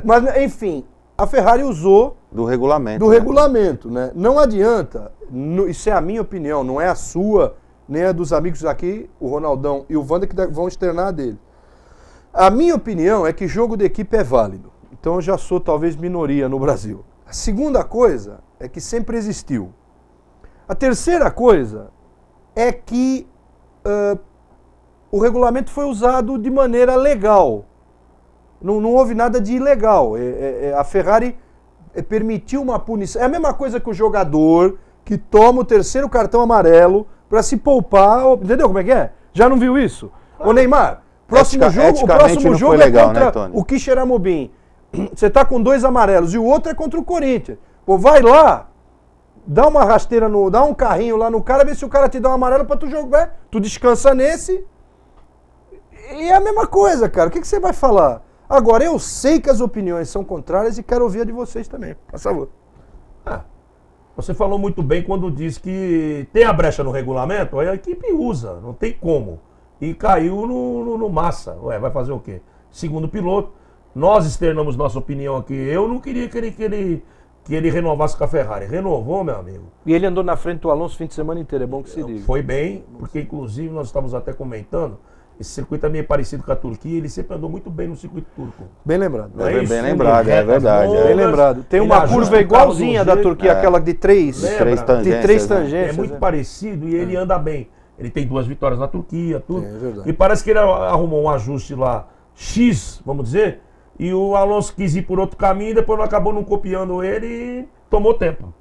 Mas, enfim, a Ferrari usou Do regulamento. do regulamento, né? Não adianta, isso é a minha opinião, não é a sua, nem a dos amigos aqui, o Ronaldão e o Wander, que vão externar a dele. A minha opinião é que jogo de equipe é válido. Então eu já sou talvez minoria no Brasil. A segunda coisa é que sempre existiu. A terceira coisa é que o regulamento foi usado de maneira legal. Não houve nada de ilegal. A Ferrari permitiu uma punição. É a mesma coisa que o jogador que toma o terceiro cartão amarelo para se poupar. Entendeu como é que é? Já não viu isso? Ô Neymar, o próximo jogo é legal, contra, né, Tony? o Quixeramobim. Você tá com 2 amarelos e o outro é contra o Corinthians. Pô, vai lá, dá uma rasteira, dá um carrinho lá no cara, vê se o cara te dá um amarelo pra tu jogar. Tu descansa nesse. E é a mesma coisa, cara. O que você vai falar? Agora, eu sei que as opiniões são contrárias e quero ouvir a de vocês também. Por favor. Você falou muito bem quando disse que tem a brecha no regulamento, aí a equipe usa, não tem como. E caiu no Massa. Ué, vai fazer o quê? Segundo piloto. Nós externamos nossa opinião aqui. Eu não queria que ele renovasse com a Ferrari. Renovou, meu amigo. E ele andou na frente do Alonso o fim de semana inteiro, é bom que se diga. Foi bem, porque inclusive nós estávamos até comentando, esse circuito é meio parecido com a Turquia, ele sempre andou muito bem no circuito turco. Bem lembrado. Não é isso? Bem lembrado, é verdade. Bem lembrado. Tem uma curva igualzinha da Turquia, aquela de três tangências. É muito parecido e ele anda bem. Ele tem 2 vitórias na Turquia, tudo. É verdade. E parece que ele arrumou um ajuste lá, X, vamos dizer, e o Alonso quis ir por outro caminho, depois não acabou não copiando ele e tomou tempo.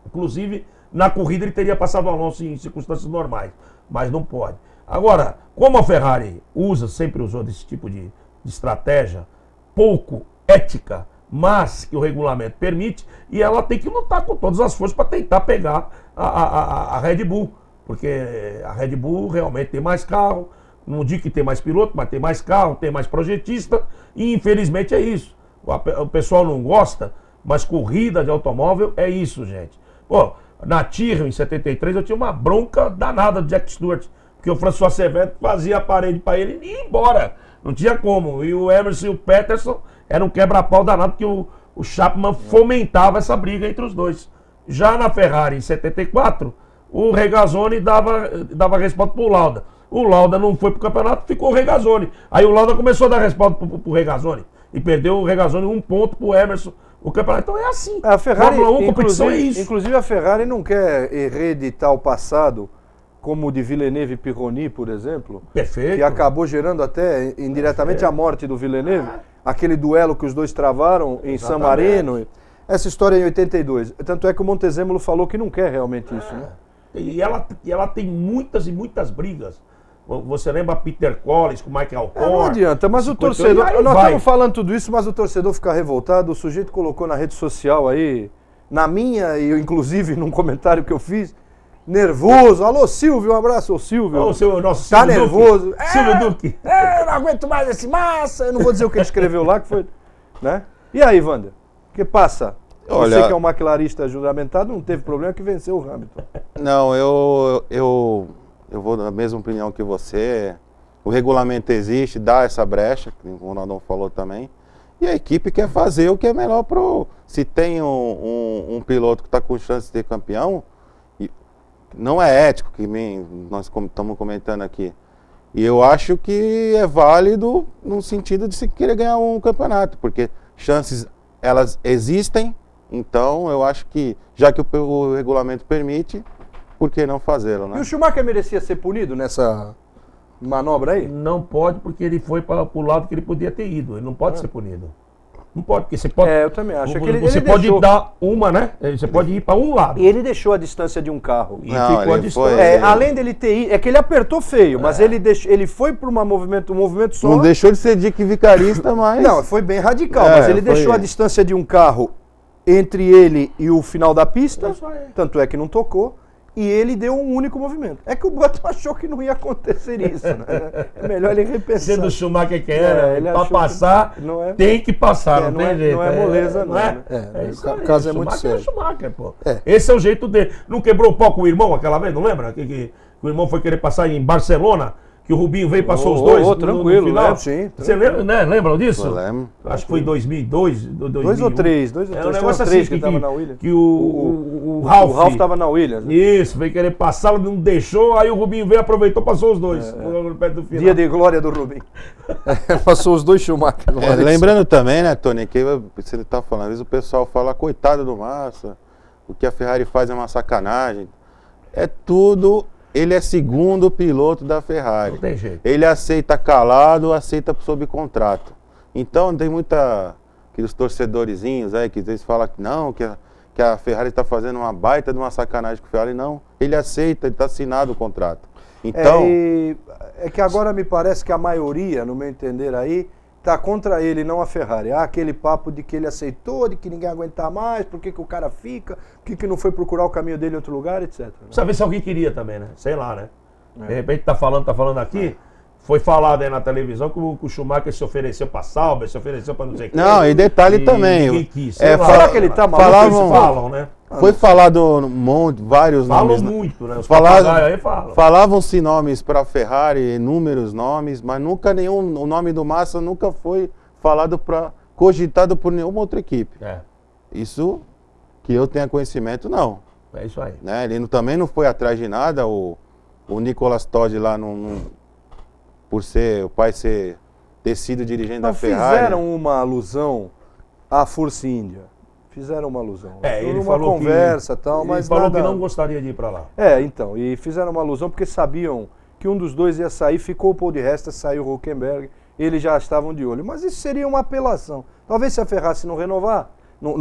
Inclusive, na corrida ele teria passado o Alonso em circunstâncias normais, mas não pode. Agora, como a Ferrari sempre usou desse tipo de estratégia, pouco ética, mas que o regulamento permite, e ela tem que lutar com todas as forças para tentar pegar a Red Bull, porque a Red Bull realmente tem mais carro, não digo que tem mais piloto, mas tem mais carro, tem mais projetista, e infelizmente é isso. O pessoal não gosta, mas corrida de automóvel é isso, gente. Pô, na Tyrrell, em 73, eu tinha uma bronca danada do Jack Stewart, porque o François Chevette fazia a parede para ele e ia embora. Não tinha como. E o Emerson e o Peterson eram um quebra-pau danado, porque o Chapman fomentava essa briga entre os dois. Já na Ferrari, em 74, o Regazzoni dava respaldo pro Lauda. O Lauda não foi pro campeonato, ficou o Regazzoni. Aí o Lauda começou a dar respaldo pro Regazzoni. E perdeu o Regazzoni 1 ponto pro Emerson. O campeonato, então é assim. A Ferrari, competição é isso. Inclusive a Ferrari não quer reeditar o passado, como o de Villeneuve e Pironi, por exemplo. Perfeito. Que acabou gerando até indiretamente a morte do Villeneuve. Aquele duelo que os dois travaram em San Marino. Essa história em 82. Tanto é que o Montezemolo falou que não quer realmente isso, né? E ela tem muitas e muitas brigas. Você lembra Peter Collins com Michael Corr? Não adianta, mas o torcedor... Nós estamos falando tudo isso, mas o torcedor fica revoltado. O sujeito colocou na rede social aí, na minha, e eu, inclusive num comentário que eu fiz, nervoso. Alô, Silvio, um abraço, ô Silvio. Ô, nosso tá Silvio nervoso. Duque. Silvio Duque. Não aguento mais esse Massa. Eu não vou dizer o que ele escreveu lá, que foi... né? E aí, Wander? O que passa? Olha, você que é um maquilarista juramentado, não teve problema que venceu o Hamilton. Não, eu vou na mesma opinião que você. O regulamento existe, dá essa brecha, que o Ronaldão falou também. E a equipe quer fazer o que é melhor pro... Se tem um piloto que está com chance de ser campeão, não é ético, que nós estamos comentando aqui. E eu acho que é válido no sentido de se querer ganhar um campeonato, porque chances, elas existem. Então, eu acho que, já que o regulamento permite, por que não fazê-lo, né? E o Schumacher merecia ser punido nessa manobra aí? Não pode, porque ele foi para o lado que ele podia ter ido. Ele não pode ser punido. Não pode, porque você pode... eu também acho. Você pode dar uma, né? Você pode ir para um lado. E ele deixou a distância de um carro. E ficou a distância. Além dele ter ido... É que ele apertou feio, mas ele foi para um movimento só... Não deixou de ser dique vicarista, mas... Não, foi bem radical, mas ele deixou a distância de um carro entre ele e o final da pista, tanto é que não tocou, e ele deu um único movimento. É que o Button achou que não ia acontecer isso, né? É melhor ele repensar. Sendo o Schumacher que era, para passar, tem que passar, não tem jeito. Não é moleza, não. É? O caso é muito sério. Schumacher, pô. Esse é o jeito dele. Não quebrou o pau com o irmão aquela vez, não lembra? Que o irmão foi querer passar em Barcelona, que o Rubinho veio e passou os dois tranquilo, no final? lembro, sim. Você lembra, né? Lembram disso? Eu lembro. Acho que foi em 2002, 2 ou 3, 2 ou 3. É um negócio assim que estava na Williams. Que o Ralf estava na Williams. Né? Isso, veio querer passá-lo, não deixou, aí o Rubinho veio, aproveitou, passou os dois. Perto do final. Dia de glória do Rubinho. Passou os dois Schumacher. Lembrando também, né, Tony, que você tá falando, às vezes o pessoal fala, coitado do Massa, o que a Ferrari faz é uma sacanagem. É tudo, ele é segundo piloto da Ferrari. Não tem jeito. Ele aceita calado, aceita sob contrato. Então tem aqueles torcedorzinhos aí que às vezes falam que não, que a Ferrari está fazendo uma baita de uma sacanagem com a Ferrari. Não, ele aceita, ele está assinado o contrato. Então... É que agora me parece que a maioria, no meu entender aí, está contra ele, não a Ferrari. Há aquele papo de que ele aceitou, de que ninguém aguenta mais, por que o cara fica, por que não foi procurar o caminho dele em outro lugar, etc. Né? Precisa ver se alguém queria também, né? Sei lá, né? De repente tá falando aqui, foi falado aí na televisão que o Schumacher se ofereceu pra Sauber, se ofereceu pra não sei quem. Não, e detalhe também. Ninguém quis. Será que ele tá maluco? Falam, né? Foi falado vários nomes. Falam muito, né? Os Falaram, aí falam. Falavam-se nomes para a Ferrari, inúmeros nomes, mas nunca o nome do Massa nunca foi falado cogitado por nenhuma outra equipe. Isso que eu tenha conhecimento, não. É isso aí. Né? Ele também não foi atrás de nada, o Nicolas Todd lá, por ser o pai ter sido dirigente da Ferrari. Fizeram uma alusão à Force India. Fizeram uma alusão. Ele uma falou conversa e tal, mas ele falou nada... que não gostaria de ir para lá. Então, e fizeram uma alusão porque sabiam que um dos dois ia sair, ficou o Paul de Resta, saiu o Hülkenberg, eles já estavam de olho. Mas isso seria uma apelação. Talvez se a Ferrari não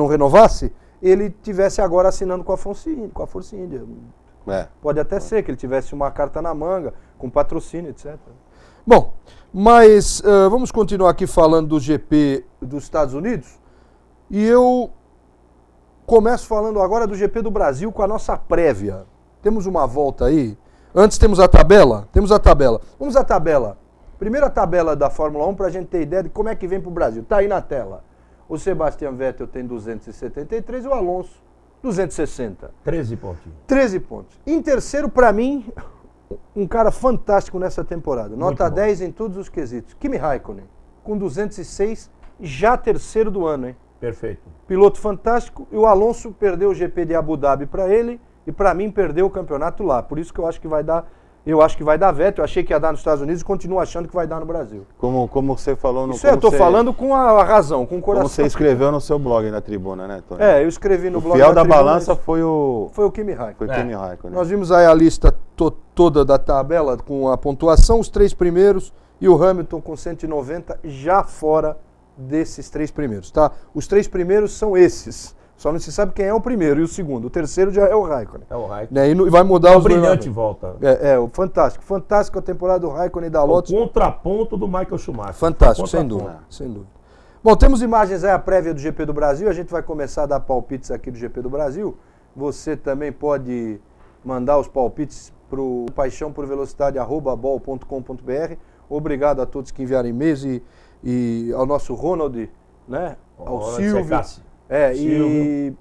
renovasse, ele tivesse agora assinando com a Force India. Pode até ser que ele tivesse uma carta na manga, com patrocínio, etc. Bom, mas vamos continuar aqui falando do GP dos Estados Unidos. E eu começo falando agora do GP do Brasil com a nossa prévia. Temos uma volta aí. Antes temos a tabela. Vamos à tabela. Primeira tabela da Fórmula 1 para a gente ter ideia de como é que vem para o Brasil. Está aí na tela. O Sebastian Vettel tem 273 e o Alonso 260. 13 pontinhos. 13 pontos. Em terceiro, para mim, um cara fantástico nessa temporada. Nota 10 em todos os quesitos. Kimi Raikkonen, com 206, já terceiro do ano, hein? Perfeito. Piloto fantástico. E o Alonso perdeu o GP de Abu Dhabi para ele e para mim perdeu o campeonato lá. Por isso que eu acho que vai dar... Eu acho que vai dar Vettel, eu achei que ia dar nos Estados Unidos e continuo achando que vai dar no Brasil. Como você falou no... Isso eu estou falando com a razão, com o coração. Como você escreveu no seu blog na tribuna, né, Tony? Eu escrevi no blog da tribuna. O fiel da balança foi o Kimi Raikkonen. Foi o Kimi Raikkonen. Nós vimos aí a lista toda da tabela com a pontuação, os 3 primeiros e o Hamilton com 190 já fora desses 3 primeiros, tá? Os 3 primeiros são esses. Só não se sabe quem é o primeiro e o segundo. O terceiro já é o Raikkonen. É o Raikkonen. Né? E vai mudar os brilhante volta. Fantástico. Fantástico a temporada do Raikkonen e da Lotus. O contraponto do Michael Schumacher. Fantástico, sem dúvida. Bom, temos imagens aí, a prévia do GP do Brasil. A gente vai começar a dar palpites aqui do GP do Brasil. Você também pode mandar os palpites para o paixãoporvelocidade@bol.com.br. Obrigado a todos que enviaram e-mails e ao nosso Ronald, né? Ao Silvio. E o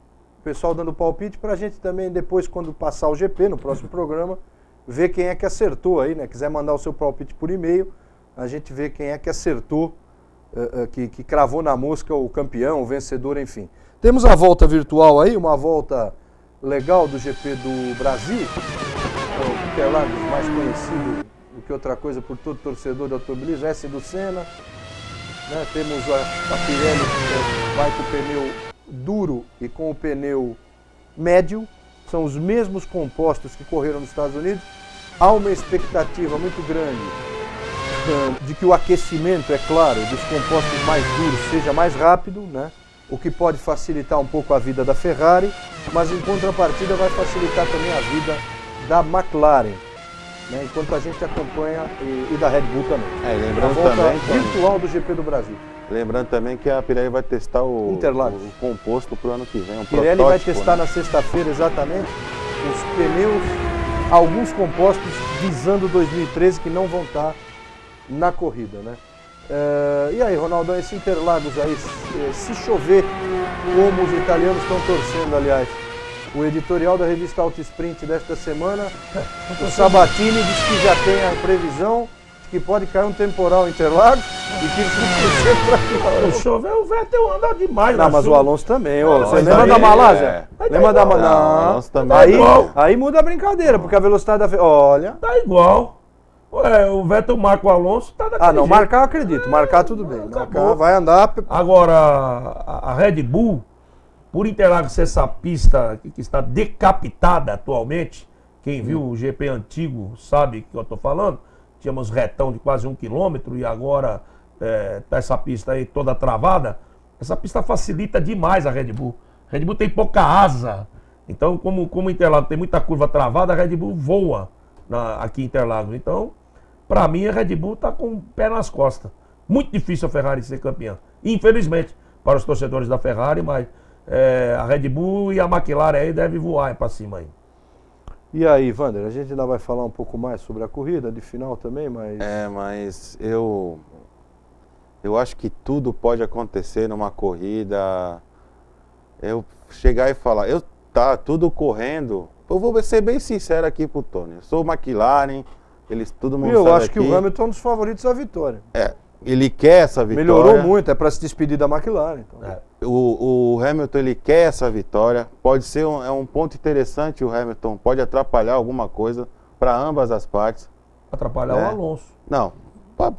pessoal dando palpite para a gente também depois, quando passar o GP, no próximo programa, ver quem é que acertou aí, né? Quiser mandar o seu palpite por e-mail, a gente vê quem é que acertou, que cravou na mosca o campeão, o vencedor, enfim. Temos a volta virtual aí, uma volta legal do GP do Brasil, o Interlagos mais conhecido do que outra coisa por todo torcedor de automobilismo, S do Senna. Né? Temos a Pirelli que vai com o pneu duro e com o pneu médio. São os mesmos compostos que correram nos Estados Unidos. Há uma expectativa muito grande de que o aquecimento, é claro, dos compostos mais duros seja mais rápido, né? O que pode facilitar um pouco a vida da Ferrari, mas em contrapartida vai facilitar também a vida da McLaren. Né, enquanto a gente acompanha e da Red Bull também. Lembrando a volta também virtual do GP do Brasil. Lembrando também que a Pirelli vai testar o composto para o ano que vem. A Pirelli vai testar na sexta-feira exatamente os pneus, alguns compostos visando 2013 que não vão estar na corrida, né? E aí, Ronaldão, esse Interlagos aí, se chover, como os italianos estão torcendo, aliás. O editorial da revista Auto Sprint desta semana, o Sabatini diz que já tem a previsão que pode cair um temporal em Interlagos e que O chover, o Vettel anda demais. Não, na mas o chuva. Alonso também. Ô, você mas lembra aí da Malásia? é. Lembra da Malásia? Não, o Alonso também Aí, é igual. aí muda a brincadeira, porque a velocidade da... Olha... Tá igual. Ué, o Vettel marca o Alonso, tá daquele Ah, não, jeito. marcar eu acredito. Marcar tudo bem. Marcar acabou. vai andar... Agora, a Red Bull, por Interlagos ser essa pista que está decapitada atualmente, quem viu o GP antigo sabe o que eu estou falando, tínhamos retão de quase 1 km e agora tá essa pista aí toda travada. Essa pista facilita demais a Red Bull. A Red Bull tem pouca asa. Então, como Interlagos tem muita curva travada, a Red Bull voa aqui em Interlagos. Então, para mim, a Red Bull está com o pé nas costas. Muito difícil a Ferrari ser campeã. Infelizmente, para os torcedores da Ferrari, mas a Red Bull e a McLaren aí devem voar para cima aí. E aí, Wander, a gente ainda vai falar um pouco mais sobre a corrida de final também, mas... Mas eu acho que tudo pode acontecer numa corrida. Eu chegar e falar, tá tudo correndo. Eu vou ser bem sincero aqui pro Tony. Eu sou McLaren, todo mundo sabe Eu acho aqui. que o Hamilton é um dos favoritos à vitória. Ele quer essa vitória. Melhorou muito, é para se despedir da McLaren. Então. O Hamilton, ele quer essa vitória. Pode ser um ponto interessante, o Hamilton pode atrapalhar alguma coisa para ambas as partes. Atrapalhar o Alonso. Não, para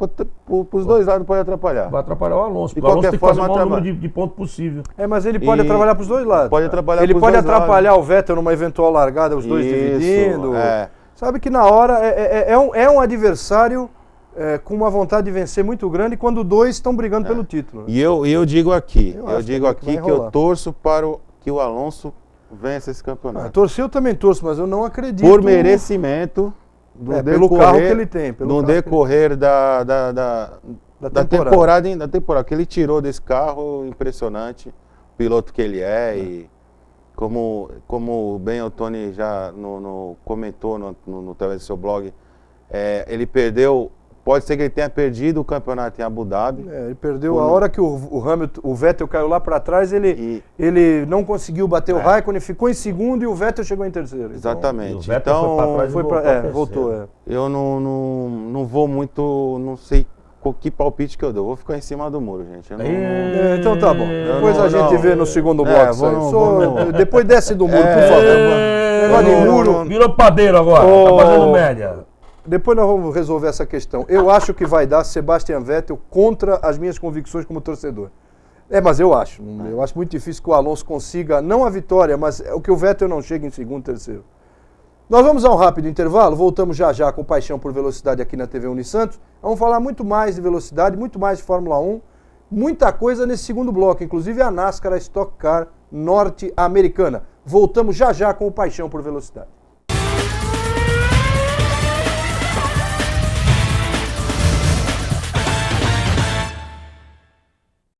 os dois lados pode atrapalhar. Vai atrapalhar o Alonso. De Porque o Alonso qualquer tem que fazer o forma, maior número de pontos possível. Mas ele pode atrapalhar para os dois lados. Pode atrapalhar Ele pros pode dois atrapalhar lados. o Vettel numa eventual largada, os dois Isso, dividindo. é. Sabe que na hora é um adversário com uma vontade de vencer muito grande quando dois estão brigando pelo título. Né? E eu digo aqui, Eu eu acho digo também que aqui vai que eu rolar. torço para que o Alonso vença esse campeonato. Torcer eu também torço, mas eu não acredito. Por merecimento do pelo carro que ele tem. Pelo no carro que ele decorrer da temporada. temporada que ele tirou desse carro, impressionante, o piloto que ele é. E como bem o Tony já comentou no través do seu blog, ele perdeu, pode ser que ele tenha perdido o campeonato em Abu Dhabi. Ele perdeu a hora que o Vettel caiu lá para trás, ele não conseguiu bater o Raikkonen, ficou em segundo e o Vettel chegou em terceiro. Exatamente. O Vettel foi pra trás e voltou a voltou. Eu não vou muito, não sei que palpite que eu dou. Vou ficar em cima do muro, gente. Eu não- Então tá bom. Depois a gente vê no segundo bloco. É, isso aí. vamos- Depois desce do muro, por favor. Negócio de muro. Virou padeiro agora, tá fazendo média. Depois nós vamos resolver essa questão. Eu acho que vai dar Sebastian Vettel contra as minhas convicções como torcedor. Mas eu acho. Eu acho muito difícil que o Alonso consiga, não a vitória, mas o que o Vettel não chegue em segundo, terceiro. Nós vamos a um rápido intervalo, voltamos já com Paixão por Velocidade aqui na TV Unisantos. Vamos falar muito mais de velocidade, muito mais de Fórmula 1, muita coisa nesse segundo bloco, inclusive a NASCAR, a Stock Car norte-americana. Voltamos já com o Paixão por Velocidade.